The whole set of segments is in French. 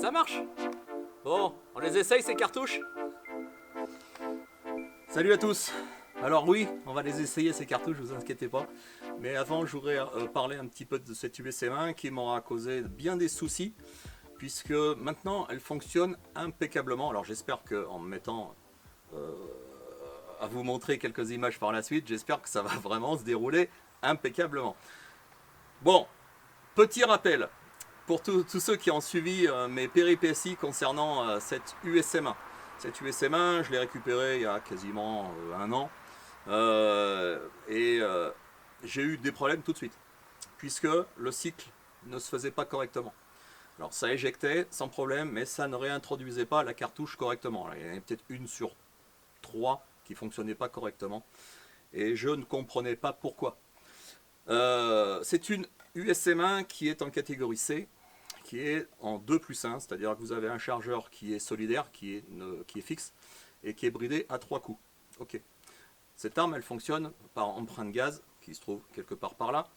Ça marche. Bon, on les essaye ces cartouches. Salut à tous. Alors oui, on va les essayer ces cartouches, vous inquiétez pas. Mais avant, je voudrais parler un petit peu de cette USM1 qui m'aura causé bien des soucis, puisque maintenant elle fonctionne impeccablement. Alors j'espère qu'en me mettant à vous montrer quelques images par la suite, j'espère que ça va vraiment se dérouler impeccablement. Bon, petit rappel pour tous ceux qui ont suivi mes péripéties concernant cette USM1. Cette USM1, je l'ai récupérée il y a quasiment un an. J'ai eu des problèmes tout de suite, puisque le cycle ne se faisait pas correctement. Alors ça éjectait sans problème, mais ça ne réintroduisait pas la cartouche correctement. Alors, il y en avait peut-être une sur 3 qui ne fonctionnait pas correctement, et je ne comprenais pas pourquoi. C'est une USM1 qui est en catégorie C, qui est en 2+1, c'est-à-dire que vous avez un chargeur qui est solidaire, qui est fixe, et qui est bridé à 3 coups. Ok. Cette arme, elle fonctionne par empreinte gaz, qui se trouve quelque part par là.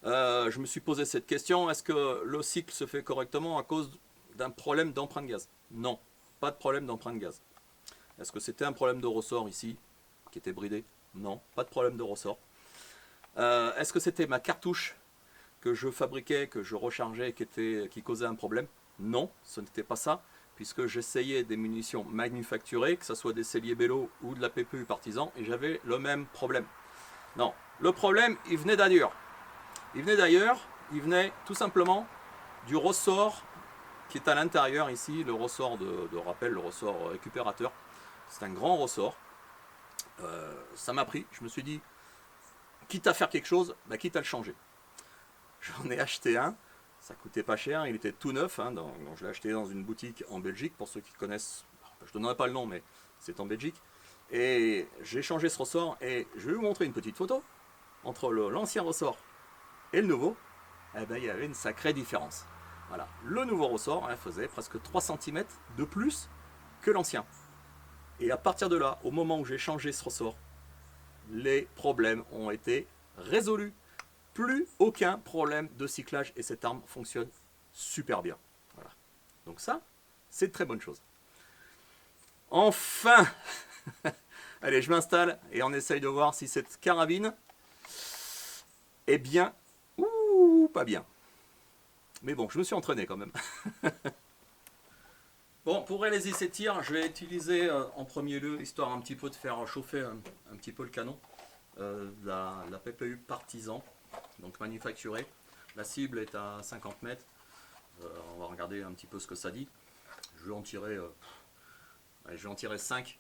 Je me suis posé cette question, est-ce que le cycle se fait correctement à cause d'un problème d'empreinte gaz? Non, pas de problème d'empreinte gaz. Est-ce que c'était un problème de ressort ici, qui était bridé? Non, pas de problème de ressort. Est-ce que c'était ma cartouche que je fabriquais, que je rechargeais, qui causait un problème? Non, ce n'était pas ça, puisque j'essayais des munitions manufacturées, que ce soit des celliers Bello ou de la PPU Partisan, et j'avais le même problème. Non, le problème, il venait d'ailleurs. Il venait tout simplement du ressort qui est à l'intérieur ici, le ressort de rappel, le ressort récupérateur. C'est un grand ressort. Ça m'a pris, je me suis dit, quitte à faire quelque chose, bah, quitte à le changer. J'en ai acheté un, ça coûtait pas cher, il était tout neuf, hein, donc je l'ai acheté dans une boutique en Belgique, pour ceux qui connaissent, je ne donnerai pas le nom, mais c'est en Belgique. Et j'ai changé ce ressort, et je vais vous montrer une petite photo. Entre l'ancien ressort et le nouveau, eh ben, il y avait une sacrée différence. Voilà. Le nouveau ressort faisait presque 3 cm de plus que l'ancien. Et à partir de là, au moment où j'ai changé ce ressort, les problèmes ont été résolus. Plus aucun problème de cyclage et cette arme fonctionne super bien. Voilà. Donc ça, c'est une très bonne chose. Enfin, allez, je m'installe et on essaye de voir si cette carabine est bien ou pas bien. Mais bon, je me suis entraîné quand même. Bon, pour réaliser ces tirs, je vais utiliser en premier lieu, histoire un petit peu de faire chauffer un petit peu le canon, la PPU Partisan, donc manufacturée. La cible est à 50 mètres. On va regarder un petit peu ce que ça dit. Je vais en tirer 5.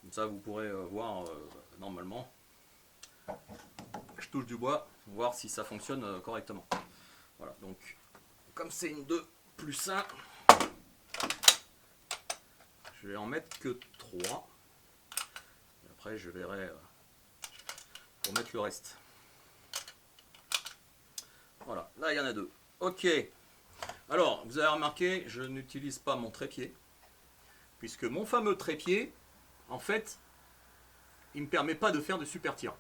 Comme ça, vous pourrez voir normalement. Je touche du bois, voir si ça fonctionne correctement. Voilà, donc comme c'est une 2+1, je vais en mettre que 3. Et après, je verrai pour mettre le reste. Voilà, là il y en a 2. Ok. Alors, vous avez remarqué, je n'utilise pas mon trépied, puisque mon fameux trépied, en fait, il ne me permet pas de faire de super tir.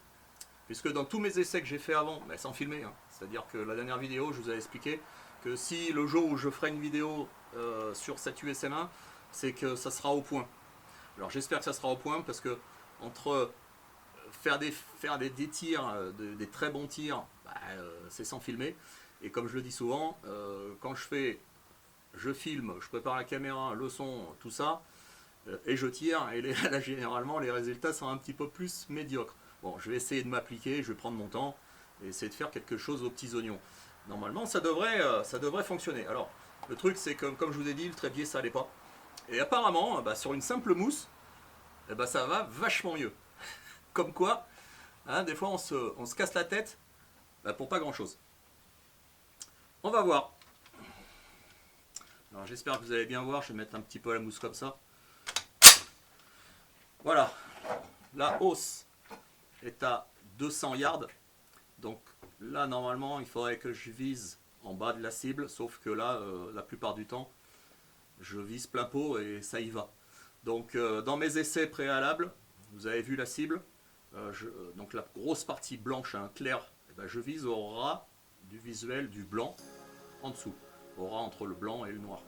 Puisque dans tous mes essais que j'ai fait avant, ben, sans filmer, hein, c'est-à-dire que la dernière vidéo, je vous avais expliqué que si le jour où je ferai une vidéo sur cette USM1, c'est que ça sera au point. Alors j'espère que ça sera au point, parce que entre faire des tirs, des très bons tirs, bah, c'est sans filmer. Et comme je le dis souvent, quand je filme, je prépare la caméra, le son, tout ça, et je tire, et là, généralement les résultats sont un petit peu plus médiocres. Bon, je vais essayer de m'appliquer, je vais prendre mon temps, et essayer de faire quelque chose aux petits oignons. Normalement, ça devrait fonctionner. Alors, le truc, c'est que, comme je vous ai dit, le trépied, ça allait pas. Et apparemment, bah, sur une simple mousse, eh ben, ça va vachement mieux. Comme quoi, hein, des fois, on se casse la tête bah, pour pas grand-chose. On va voir. Alors, j'espère que vous allez bien voir. Je vais mettre un petit peu la mousse comme ça. Voilà. La hausse est à 200 yards. Donc là, normalement, il faudrait que je vise en bas de la cible. Sauf que là, la plupart du temps, je vise plein pot et ça y va. Donc, dans mes essais préalables, vous avez vu la cible. Donc la grosse partie blanche, hein, claire, eh ben, je vise au ras du visuel du blanc en dessous. aura entre le blanc et le noir.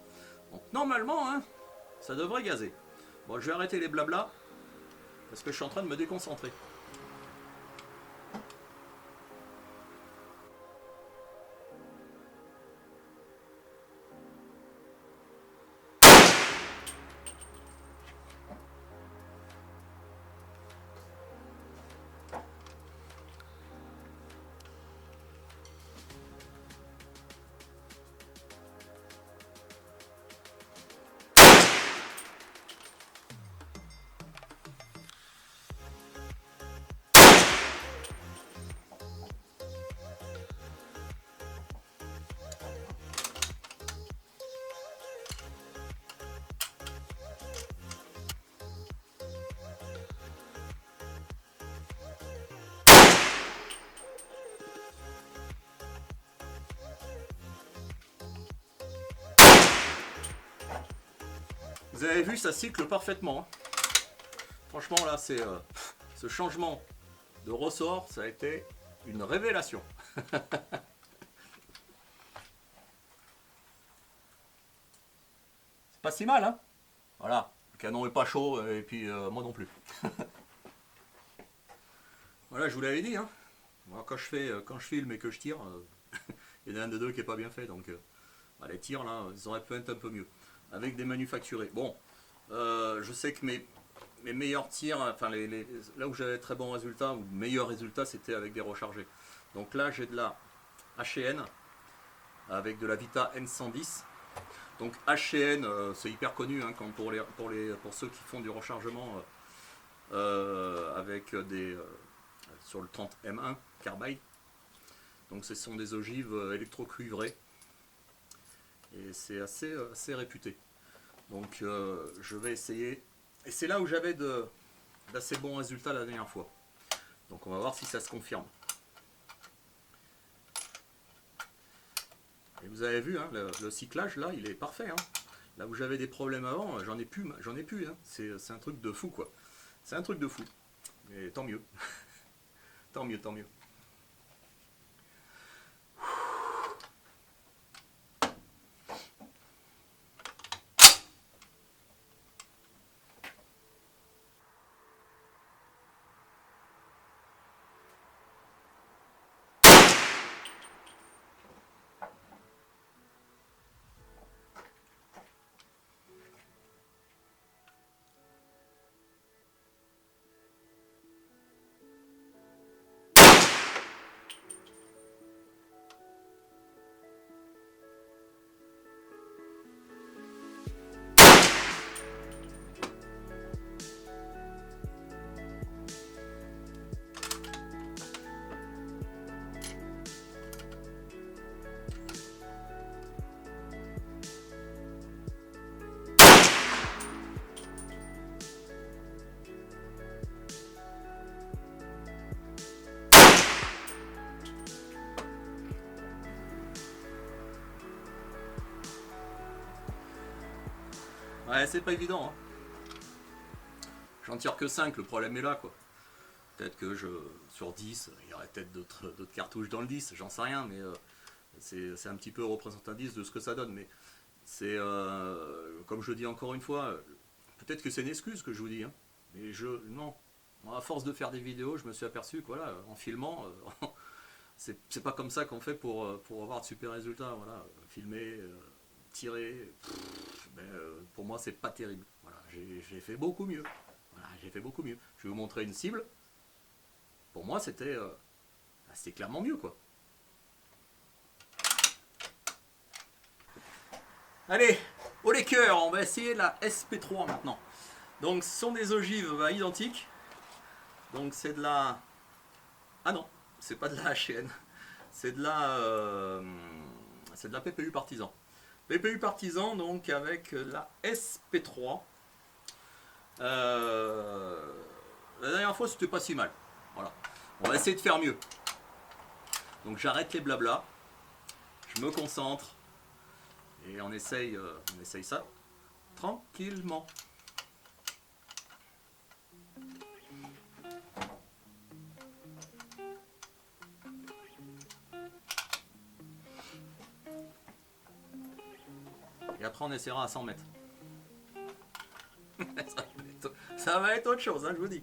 Donc normalement, hein, ça devrait gazer. Bon, je vais arrêter les blablas parce que je suis en train de me déconcentrer. Vous avez vu, ça cycle parfaitement. Franchement, là, c'est ce changement de ressort, ça a été une révélation. C'est pas si mal, hein? Voilà, le canon est pas chaud et puis moi non plus. Voilà, je vous l'avais dit, hein. Moi, quand je filme et que je tire, il y en a un de deux qui est pas bien fait, donc les tirs là, ils auraient pu être un peu mieux. Avec des manufacturés. Bon, je sais que mes meilleurs tirs, enfin là où j'avais très bons résultats, ou meilleurs résultats, c'était avec des rechargés. Donc là, j'ai de la HN avec de la Vita N110. Donc HN, c'est hyper connu hein, pour ceux qui font du rechargement avec des sur le 30M1 Carbide. Donc ce sont des ogives électrocuivrées. Et c'est assez réputé. Donc je vais essayer. Et c'est là où j'avais d'assez bons résultats la dernière fois. Donc on va voir si ça se confirme. Et vous avez vu, hein, le cyclage là, il est parfait. Hein. Là où j'avais des problèmes avant, j'en ai plus. Hein. C'est un truc de fou quoi. C'est un truc de fou. Mais tant mieux. Tant mieux, tant mieux. Ouais, c'est pas évident. Hein. J'en tire que 5, le problème est là quoi. Peut-être que sur 10, il y aurait peut-être d'autres cartouches dans le 10, j'en sais rien, mais c'est un petit peu représentatif de ce que ça donne. Mais c'est, comme je dis encore une fois, peut-être que c'est une excuse que je vous dis. Hein, mais non. À force de faire des vidéos, je me suis aperçu que voilà, en filmant, c'est pas comme ça qu'on fait pour avoir de super résultats. Voilà, filmer, tirer, pour moi c'est pas terrible. Voilà, j'ai fait beaucoup mieux. Voilà, j'ai fait beaucoup mieux. Je vais vous montrer une cible. Pour moi c'était clairement mieux quoi. Allez, au les cœurs, on va essayer la SP3 maintenant. Donc ce sont des ogives identiques. Donc c'est de la... Ah non, c'est pas de la HN. C'est de la PPU Partisan. PPU Partisan donc avec la SP3. La dernière fois c'était pas si mal. Voilà. On va essayer de faire mieux. Donc j'arrête les blablas. Je me concentre. Et on essaye ça tranquillement. Et après on essaiera à 100 mètres. Ça va être autre chose, hein, je vous dis.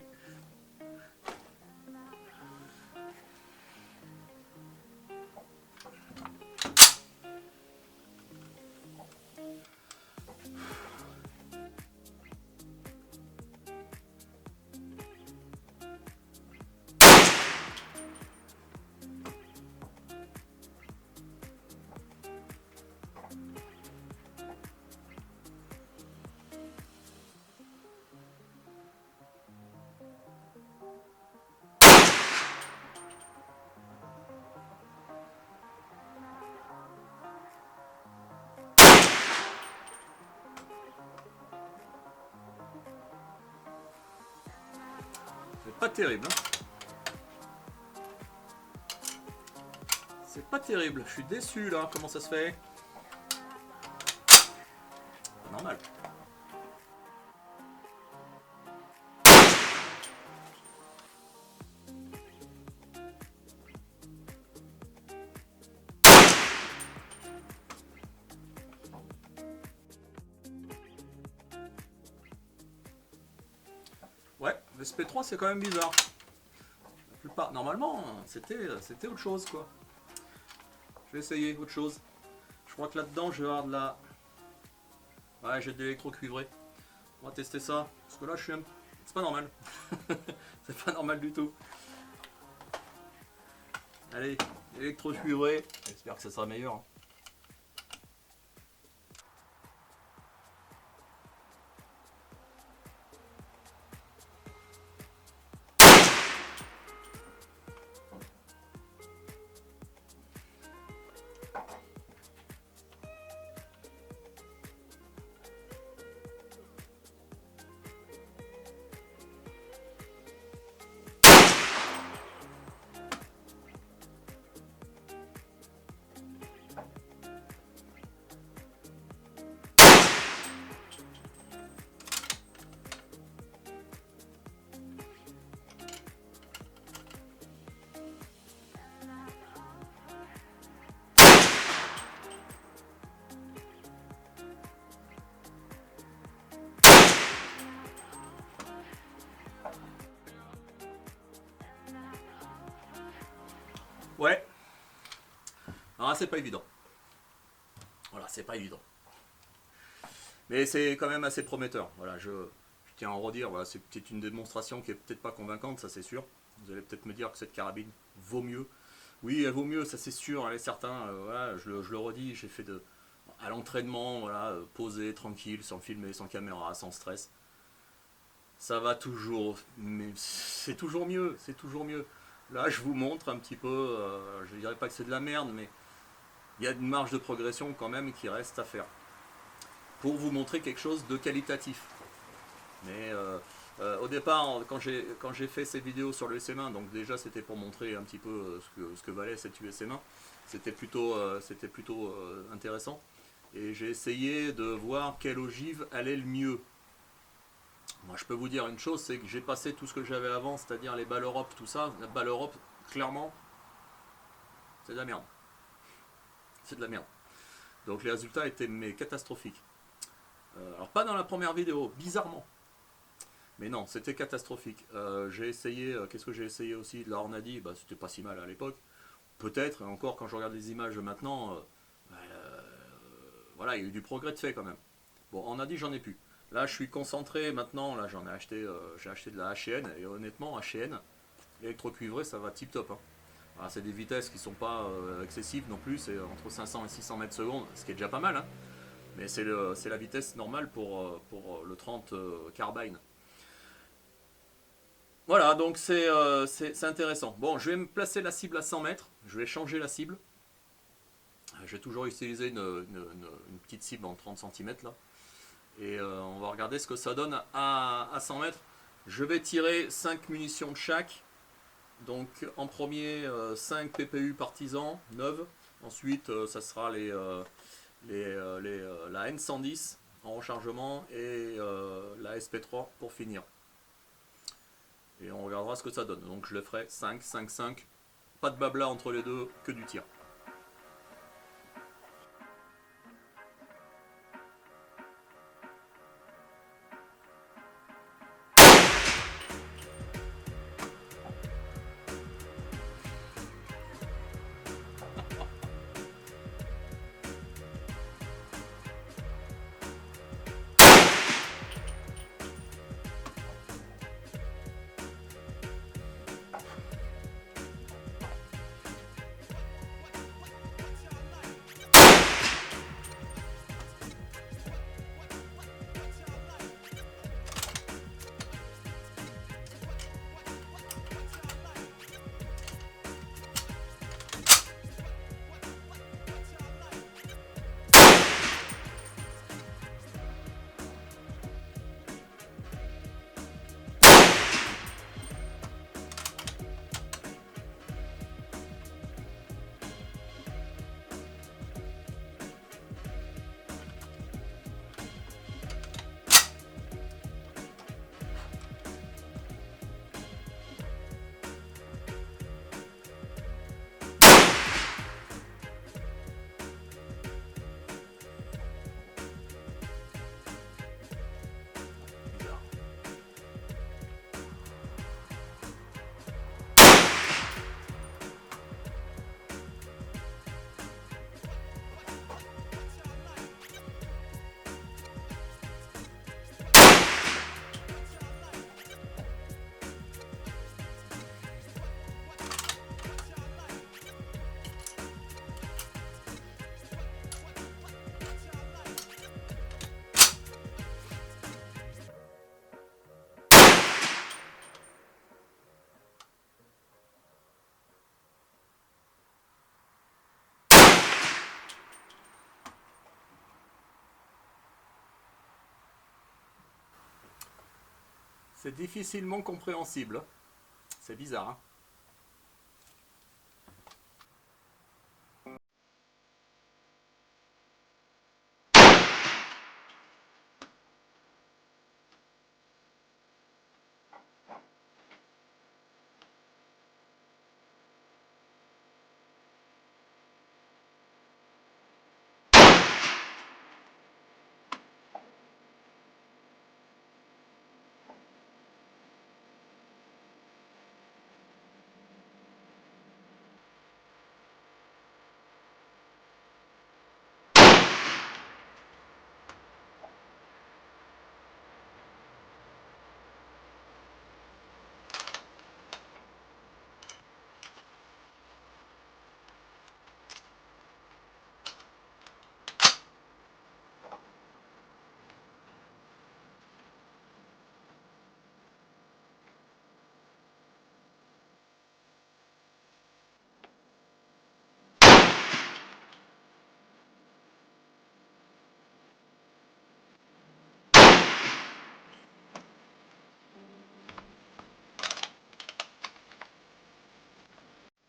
C'est pas terrible, hein. C'est pas terrible, je suis déçu là, comment ça se fait? Pas normal. Ouais, le SP3 c'est quand même bizarre. La plupart, normalement, c'était autre chose quoi. Je vais essayer autre chose. Je crois que là-dedans, je vais avoir de la... Ouais, j'ai de l'électro-cuivré. On va tester ça. Parce que là, je suis un... C'est pas normal. C'est pas normal du tout. Allez, électro-cuivré. J'espère que ça sera meilleur, hein. Ouais. Alors c'est pas évident. Voilà, c'est pas évident. Mais c'est quand même assez prometteur. Voilà, je tiens à en redire, voilà, c'est peut-être une démonstration qui est peut-être pas convaincante, ça c'est sûr. Vous allez peut-être me dire que cette carabine vaut mieux. Oui, elle vaut mieux, ça c'est sûr, elle est certain. Voilà, je le redis, j'ai fait à l'entraînement, voilà, posé, tranquille, sans filmer, sans caméra, sans stress. Ça va toujours, mais c'est toujours mieux, c'est toujours mieux. Là, je vous montre un petit peu, je dirais pas que c'est de la merde, mais il y a une marge de progression quand même qui reste à faire. Pour vous montrer quelque chose de qualitatif. Mais au départ, quand j'ai fait ces vidéos sur le SM1, donc déjà c'était pour montrer un petit peu ce que valait cette USM1, c'était plutôt intéressant. Et j'ai essayé de voir quelle ogive allait le mieux. Moi je peux vous dire une chose, c'est que j'ai passé tout ce que j'avais avant, c'est-à-dire les balles Europe, tout ça. La balle Europe, clairement, c'est de la merde. C'est de la merde. Donc les résultats étaient mais catastrophiques. Alors pas dans la première vidéo, bizarrement. Mais non, c'était catastrophique. J'ai essayé, qu'est-ce que j'ai essayé aussi? Là on a dit, bah, c'était pas si mal à l'époque. Peut-être, et encore quand je regarde les images maintenant, voilà, il y a eu du progrès de fait quand même. Bon, on a dit j'en ai plus. Là je suis concentré maintenant, là j'en ai acheté, j'ai acheté de la HN, et honnêtement HN, électrocuivré ça va tip top. Hein. Alors, c'est des vitesses qui sont pas excessives non plus, c'est entre 500 et 600 mètres secondes, ce qui est déjà pas mal. Hein. Mais c'est la vitesse normale pour le 30 carbine. Voilà, donc c'est intéressant. Bon, je vais me placer la cible à 100 mètres. Je vais changer la cible. J'ai toujours utilisé une petite cible en 30 cm là. Et on va regarder ce que ça donne à 100 mètres. Je vais tirer 5 munitions de chaque. Donc en premier, 5 PPU partisans, 9. Ensuite, ça sera la N110 en rechargement et la SP3 pour finir. Et on regardera ce que ça donne. Donc je le ferai 5, 5, 5. Pas de blabla entre les deux, que du tir. C'est difficilement compréhensible. C'est bizarre, hein.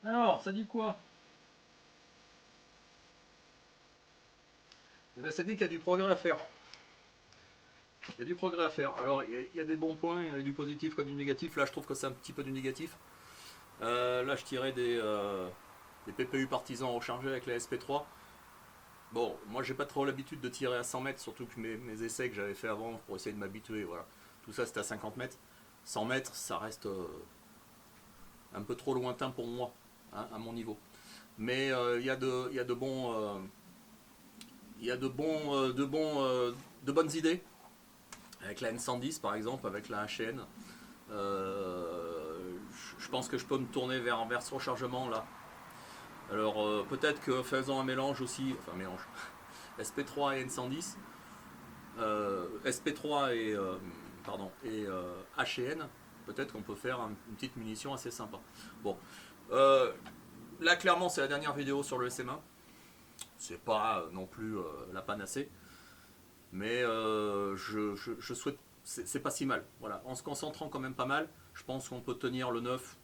Alors, ça dit quoi? Eh ben, ça dit qu'il y a du progrès à faire. Il y a du progrès à faire. Alors, il y a des bons points, il y a du positif comme du négatif. Là, je trouve que c'est un petit peu du négatif. Là, je tirais des PPU partisans rechargés avec la SP3. Bon, moi, j'ai pas trop l'habitude de tirer à 100 mètres, surtout que mes essais que j'avais fait avant pour essayer de m'habituer, voilà. Tout ça, c'était à 50 mètres. 100 mètres, ça reste un peu trop lointain pour moi, hein, à mon niveau. Mais il y a de bons... il y a de bonnes idées, avec la N110 par exemple, avec la HN. Je pense que je peux me tourner vers ce rechargement là. Alors peut-être que faisant un mélange aussi, enfin mélange, SP3 et N110, SP3 et HN, peut-être qu'on peut faire une petite munition assez sympa. Bon, là clairement c'est la dernière vidéo sur le SMA. C'est pas non plus la panacée, mais je souhaite, c'est pas si mal. Voilà, en se concentrant quand même pas mal, je pense qu'on peut tenir le 9,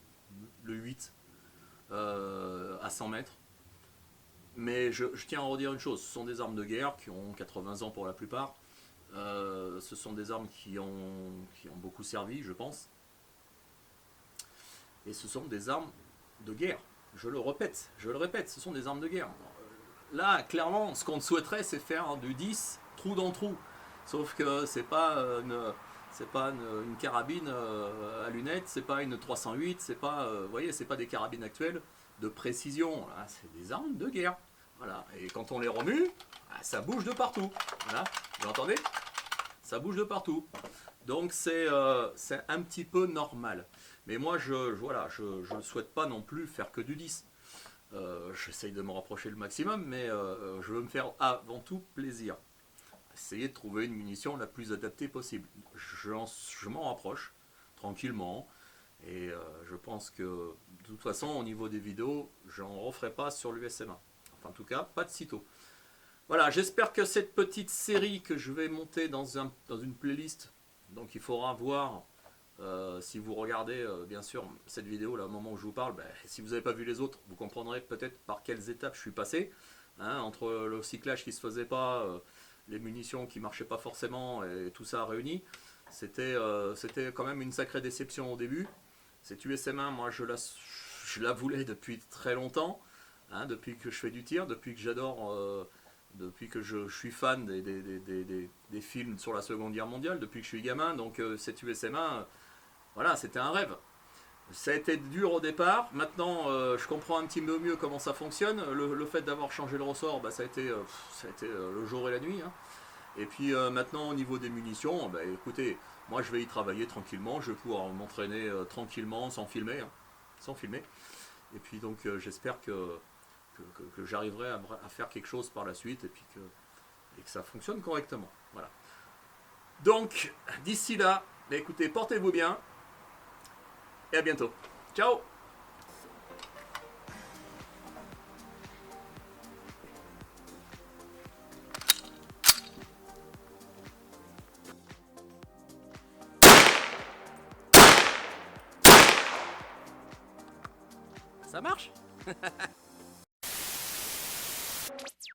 le 8 à 100 mètres. Mais je tiens à redire une chose, ce sont des armes de guerre qui ont 80 ans pour la plupart. Ce sont des armes qui ont beaucoup servi, je pense. Et ce sont des armes de guerre. Je le répète, ce sont des armes de guerre. Là, clairement, ce qu'on souhaiterait, c'est faire du 10 trou dans trou. Sauf que c'est pas une carabine à lunettes, c'est pas une 308, c'est pas, vous voyez, c'est pas des carabines actuelles de précision. Là, c'est des armes de guerre. Voilà. Et quand on les remue, ça bouge de partout. Voilà. Vous entendez? Ça bouge de partout. Donc c'est un petit peu normal. Mais moi, je ne souhaite pas non plus faire que du 10. J'essaye de me rapprocher le maximum, mais je veux me faire avant tout plaisir. Essayer de trouver une munition la plus adaptée possible. Je m'en rapproche tranquillement, et je pense que de toute façon, au niveau des vidéos, j'en referai pas sur l'USM1. Enfin, en tout cas, pas de sitôt. Voilà, j'espère que cette petite série que je vais monter dans une playlist, donc il faudra voir. Si vous regardez bien sûr cette vidéo là au moment où je vous parle, si vous n'avez pas vu les autres, vous comprendrez peut-être par quelles étapes je suis passé, hein, entre le cyclage qui ne se faisait pas, les munitions qui ne marchaient pas forcément et tout ça réuni. C'était quand même une sacrée déception au début. Cette USM1, moi je la voulais depuis très longtemps, hein, depuis que je fais du tir, depuis que j'adore, depuis que je suis fan des films sur la Seconde Guerre mondiale, depuis que je suis gamin. Donc cette USM1, voilà, c'était un rêve. Ça a été dur au départ. Maintenant, je comprends un petit peu mieux comment ça fonctionne. Le fait d'avoir changé le ressort, ça a été le jour et la nuit, hein. Et puis maintenant, au niveau des munitions, écoutez, moi je vais y travailler tranquillement. Je vais pouvoir m'entraîner tranquillement, sans filmer, hein, sans filmer. Et puis donc, j'espère que j'arriverai à faire quelque chose par la suite, et puis et que ça fonctionne correctement. Voilà. Donc, d'ici là, écoutez, portez-vous bien. Et à bientôt. Ciao! ça marche.